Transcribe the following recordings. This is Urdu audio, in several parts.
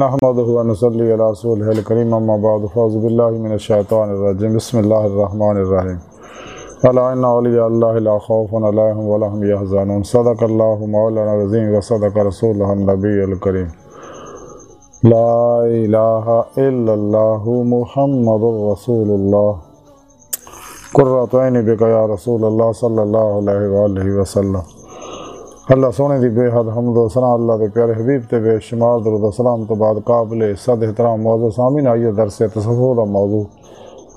نحمدہ و نصلی علی رسولہ الکریم اما بعد فاعوذ باللہ من الشیطان الرجیم بسم اللہ الرحمن الرحیم الا ان اولیاء اللہ لا خوف علیہم ولا هم یحزنون صدق اللہ مولانا العظیم و صدق رسولہ النبی الکریم لا الہ الا اللہ محمد رسول اللہ قرۃ عین بک یا رسول اللہ صلی اللہ علیہ وآلہ وسلم۔ اللہ سونے دی بے حد حمد و ثنا اللہ دے پیارے حبیب تے بے شمار درود و سلام تو بعد قابل صد احترام موضوع سامعین آئیے درس تصوف دا موضوع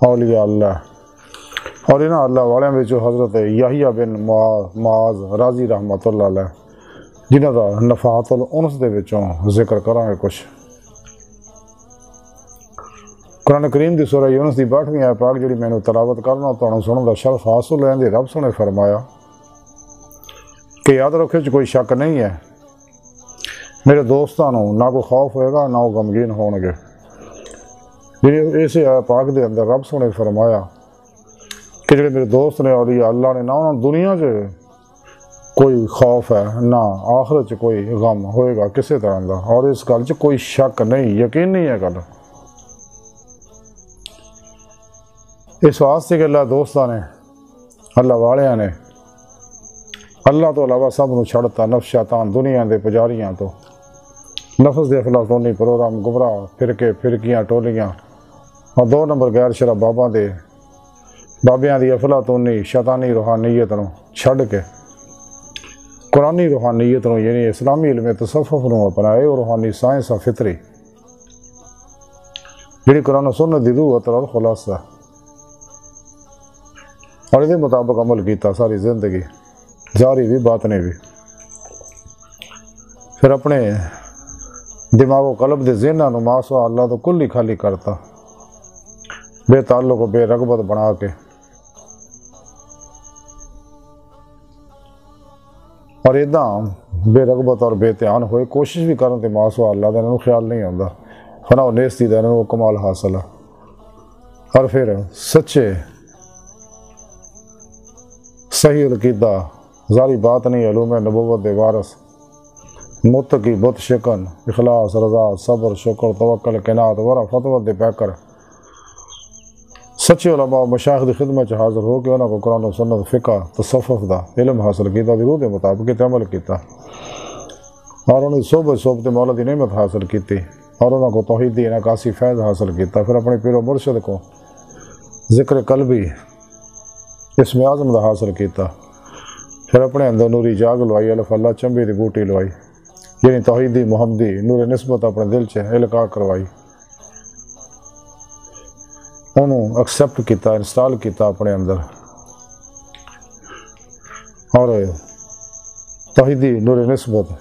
اولیاء اللہ اور انہاں اللہ والے میں جو حضرت یحییٰ بن معاذ راضی رحمۃ اللہ علیہ جنہاں دا نفحات الانس دے وچوں ذکر کراں گے کچھ۔ قرآن کریم دی سورہ یونس دی 62ویں آیت پاک جڑی میں تلاوت کرنا تانوں سنن دا شرف حاصل ہے، رب سنے فرمایا کہ یاد رکھے کوئی شک نہیں ہے میرے دوستانوں نہ کوئی خوف ہوئے گا نہ وہ غمگین ہون گے۔ اسی آیت پاک دے اندر رب سنے فرمایا کہ جڑے میرے دوست نے اولیاء اللہ نے نہ انہوں دنیا سے کوئی خوف ہے نہ آخرت سے کوئی غم ہوئے گا کسی طرح دا، اور اس گل سے کوئی شک نہیں، یقین نہیں ہے گل اس واسطے کہ اللہ دوستاں نے اللہ والیاں نے اللہ تو علاوہ سب نو چھڑتا، نفس شیطان دنیا دے پجاریاں تو نفس دے افلاطونی پروگرام گمراہ فرقے فرقیاں ٹولیاں اور 2 نمبر غیر شرع بابیاں دی افلاطونی شیطانی روحانیت نو چھڑ کے قرآنی روحانیت نو یعنی اسلامی علم تصوف نو اپنائے اور روحانی سائنس فطری جڑی قرآن و سنت دی روح اور خلاصہ اور اس مطابق عمل کیتا ساری زندگی ظاہری بھی باطنی بھی، پھر اپنے دماغ و قلب دے ذہناں نو ماسوا اللہ تو کل ہی خالی کرتا، بے تعلق و بے رغبت بنا کے، اور اداں بے رغبت اور بے دھیان ہوئے کوشش بھی کرن تے ماسوا اللہ دا انہوں خیال نہیں ہوندا، فنا و نیستی دا انہوں کمال حاصل ہے۔ اور پھر سچے صحیح القیدہ ظاہری بات نہیں علوم نبوت دے وارث متقی بت شکن اخلاص رضا صبر شکر توکل قناعت ورع فتوت دے پیکر سچے علماء و مشائخ دی خدمت حاضر ہو کے انہوں کو قرآن و سنت فقہ تصوف دا علم حاصل کیتا دی روح دے مطابق عمل کیتا اور انہوں نے صحبت مولا دی نعمت حاصل کیتی اور انہوں کو توحید دی انعکاسی فیض حاصل کیتا، پھر اپنے پیر و مرشد کو ذکر قلبی اسم اعظم دا حاصل کیتا، پھر اپنے اندر نوری جاگ لوائی الف اللہ چمبی دی بوٹی لوائی یعنی توحیدی محمدی نور نسبت اپنے دل چ القاء کروائی، انہوں ایکسیپٹ کیتا انسٹال کیتا اپنے اندر، اور توحیدی نور نسبت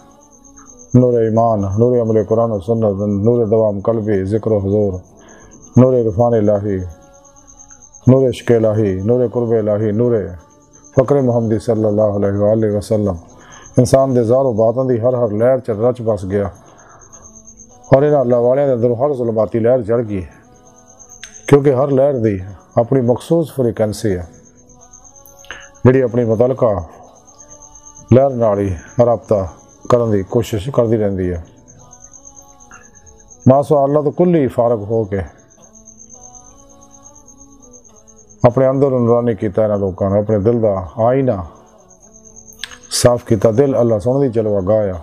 نور ایمان نور عمل قرآن و سنت نور دوام قلبی ذکر و حضور نور عرفان الہی نور عشق الہی نور قرب الہی نور فقر محمدی صلی اللہ علیہ وآلہ وسلم انسان دے ذات و باطن دی ہر لہر چ رچ بس گیا، اور انہاں اللہ والے دے اندر ہر ظلماتی لہر جڑ گئی کیونکہ ہر لہر دی اپنی مخصوص فریکوینسی ہے جڑی اپنی متعلقہ لہر نال ہی رابطہ کرن دی کوشش کردی رہندی ہے۔ ماسوا اللہ تو کل ہی فارغ ہو کے اپنے اندر نورانی کیتا انہاں لوکاں نے اپنے دل دا آئینہ صاف کیتا، دل اللہ سونے دی جلوہ گایا،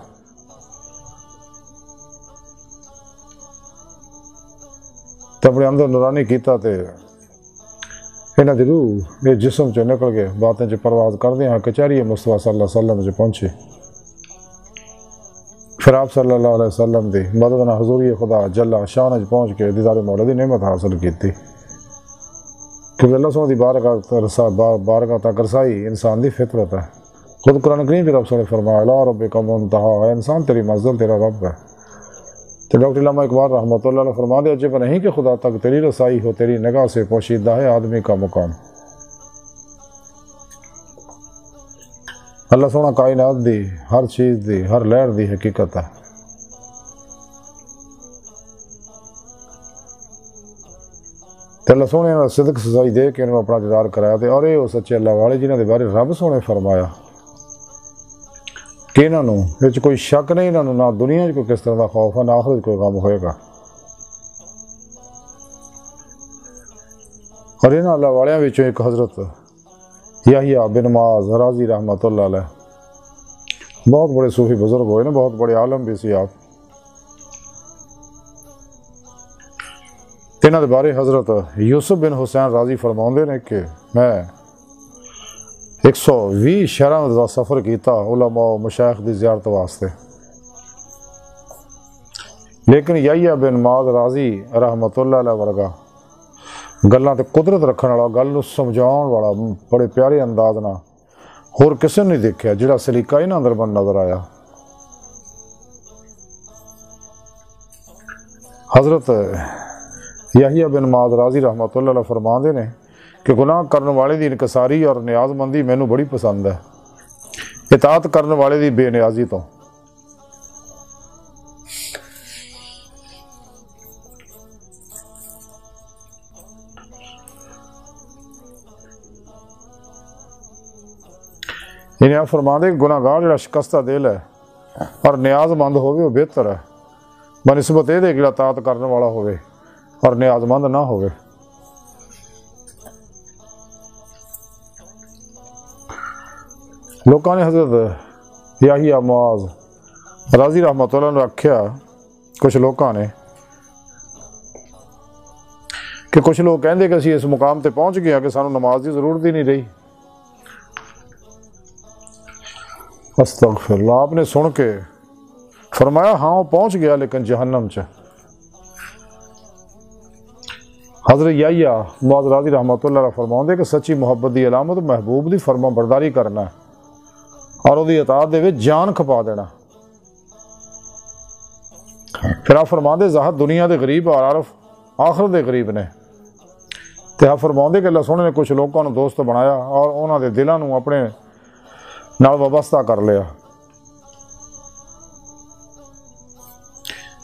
تے اپنے اندر نورانی کیتا تے انہاں دی روح یہ جسم چ نکل کے باطن چ پرواز کردے ہیں کچہری مصطفیٰ صلی اللہ علیہ وسلم چ پہنچے، پھر آپ صلی اللہ علیہ وسلم دی مدد نہ حضوری خدا جل شان چ پہنچ کے دیدار مولا دی نعمت حاصل کیتی، کیونکہ اللہ سبحانہ دی بارگاہ تک رسائی انسان دی فطرت ہے۔ خود قرآن کریم کی رب سے فرمایا الی ربک منتہا، اے انسان تیری منزل تیرا رب ہے۔ تو ڈاکٹر علامہ اقبال رحمۃ اللہ علیہ فرما دے عجب نہیں کہ خدا تک تیری رسائی ہو، تیری نگاہ سے پوشیدہ ہے آدمی کا مقام۔ اللہ سونا کائنات دی ہر چیز دی ہر لہر دی حقیقت ہے، تو اللہ سونے نے صدق سزائی دے کے انہوں اپنا دیدار کرایا، اور یہ وہ سچے اللہ والے جنہوں نے بارے رب سونے فرمایا کہ انہوں نے کوئی شک نہیں، انہوں نہ دنیا کوئی کس طرح کا خوف ہے، نہ آخرت کوئی غم ہوئے گا۔ اور انہاں اللہ والیاں وچوں ایک حضرت یحییٰ بن معاذ رازی رحمۃ اللہ علیہ، بہت بڑے صوفی بزرگ ہوئے نا، بہت بڑے عالم بھی سی آپ۔ انہاں دے بارے حضرت یوسف بن حسین رازی فرماؤندے نے کہ میں 120 شہراں دا سفر کیتا علماء و مشائخ دی زیارت واسطے، لیکن یحییٰ بن معاذ رازی رحمۃ اللہ علیہ ورگا گلاں تے قدرت رکھن والا، گل نوں سمجھاؤن والا بڑے پیارے انداز نال ہور کسے نہیں دیکھیا جڑا سلیقہ انہاں اندر بن نظر آیا۔ حضرت یحییٰ بن معاذ رازی رحمۃ اللہ علیہ فرماندے نے کہ گناہ کرنے والے دی انکساری اور نیاز مندی مینوں بڑی پسند ہے، اطاعت کرنے والے دی بے نیازی تو۔ انہیں آپ فرماندے کہ گناہ گار جڑا شکستہ دل ہے اور نیاز مند ہوئے وہ بہتر ہے بنسبت یہ دے کہ اطاعت کرنے والا ہوئے اور نیاز مند نہ ہوئے۔ لوگوں نے حضرت یحییٰ معاذ رازی رحمۃ اللہ نے رکھیا، کچھ لوگوں نے کہ کچھ لوگ کہندے کہ اسی اس مقام تے پہنچ گیا کہ سانو نماز دی ضرورت ہی نہیں رہی۔ استغفر اللہ، آپ نے سن کے فرمایا ہاں وہ پہنچ گیا لیکن جہنم چ۔ حضرت یحییٰ معاذ رازی رحمۃ اللہ علیہ فرماؤندے کہ سچی محبت دی علامت محبوب دی فرما برداری کرنا ہے اور وہ اطاعت دے وچ جان کھپا دینا۔ پھر آپ فرماندے زاہد دنیا دے غریب اور عارف آخرت دے غریب نے۔ تے آپ فرماندے کہ اللہ سونے نے کچھ لوگوں نے دوست بنایا اور انہاں دے دلاں نوں اپنے نال وابستہ کر لیا۔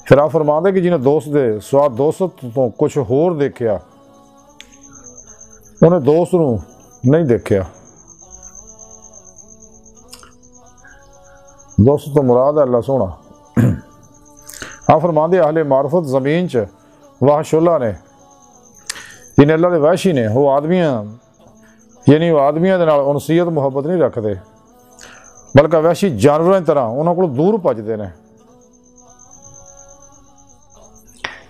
پھر آپ فرماندے کہ جنہیں دوست دے سوا دوست تو کچھ ہور دیکھیا، انہیں دوست نوں نہیں دیکھیا۔ دوست تو مراد ہے اللہ سونا۔ آپ فرماندے اہل معرفت زمین چ وحش اللہ نے، جنہیں اللہ دے وحشی نے، وہ آدمیاں یعنی وہ آدمیاں دے نال انسیت محبت نہیں رکھتے بلکہ وحشی جانوراں طرح انہوں کو دور بھجدے نے۔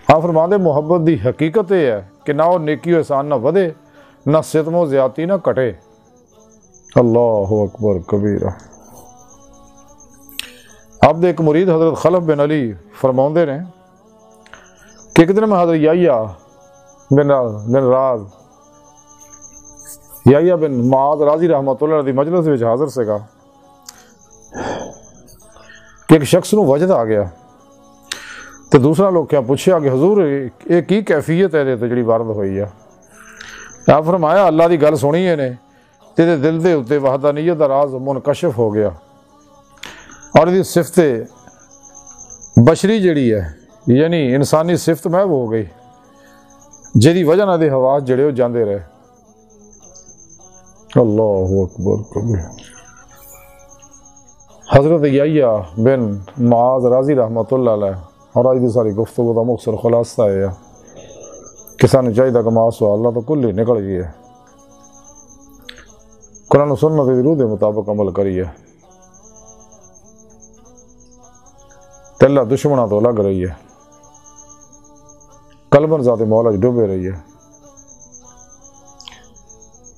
آپ فرماندے محبت دی حقیقت یہ ہے کہ نہ وہ نیکی و احسان نہ ودے، نہ ستم و زیادتی نہ کٹے۔ اللہ اکبر کبیرہ۔ آپ دے ایک مرید حضرت خلف بن علی فرماؤندے نے کہ ایک دن میں حضرت یحییٰ بن معاذ رازی رحمۃ اللہ علیہ مجلس وچ حاضر سے گا کہ ایک شخص نو وجد آ گیا تو دوسرا لوگ کیا پوچھا کہ حضور یہ کی کیفیت ہے تو جڑی وارد ہوئی ہے؟ آپ فرمایا اللہ دی گل سنی نے تیرے دل دے اتے وحدانیت دا راز منکشف ہو گیا اور یہ صفت بشری جڑی ہے یعنی انسانی صفت محو ہو گئی جیدی وجہ نہ دے حواس جڑے ہو جاندے رہے۔ اللہ اکبر کبیر۔ حضرت یحییٰ بن معاذ رازی رحمۃ اللہ علیہ اور آج دی ساری گفتگو دا مختصر خلاصہ ہے کہ سانو چاہیے کہ معاصو اللہ تو کل ہی نکل گئی ہے، قرآن و سنت دی روح دے مطابق عمل کریے، تے اللہ دشمنوں تو الگ رہی ہے، قلباً ذات مولا ڈوبے رہی ہے،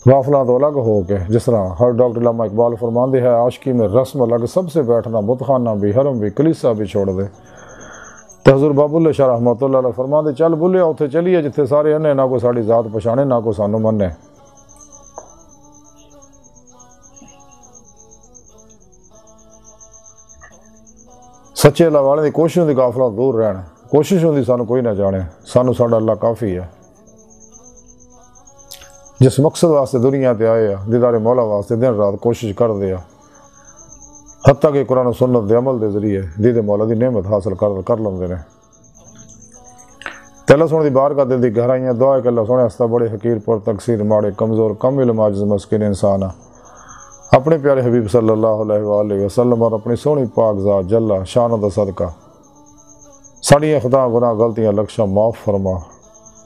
غافلہ تو الگ ہو کے جس طرح ہر ڈاکٹر علامہ اقبال فرماندے ہے عاشقی میں رسم الگ سب سے بیٹھنا بتخانہ بھی حرم بھی کلیسا بھی چھوڑ دے۔ تو حضور باب اللہ شاہ رحمۃ اللہ علیہ فرماندے چل بلیا اتھے چلیے جتھے سارے انے نہ کوئی ساڑی ذات پچھانے نہ کوئی سانو منے۔ سچے اللہ والے دی کوششوں دی غافلہ دور رہنا، کوشش ہوندی سانو کوئی نہ جانے، سانو ساڈا اللہ کافی ہے۔ جس مقصد واسطے دنیا تے آئے دیدار مولا واسطے دن رات کوشش کر دیا حتیٰ کہ قرآن و سنت دے عمل دے ذریعے دید مولا دی نعمت حاصل کر لیندے نے۔ تے اللہ سونے دی بارگاہ دل دی گہرائیاں دعا ہے کہ اللہ سونے ہستا بڑے حقیر پر تقصیر ماڑے کمزور کم علم عاجز مسکین انسان اپنے پیارے حبیب صلی اللہ علیہ وآلہ وسلم اور اپنی سونی پاک ذات جل شان دا صدقہ ساڑی خطا گناہ غلطیاں لکشاں معاف فرما،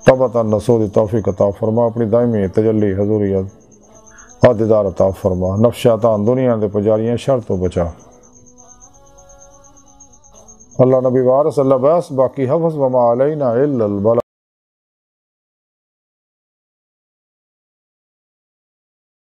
توبہ نصوح دی توفیق عطا فرما، اپنی دائمی تجلی حضوریت اور دیدار عطا فرما، نفس شیطان دنیا دے پجاریاں شر تو بچا۔ اللہ نبی وارث اللہ بس باقی حفظ وما علینا الا البلاغ۔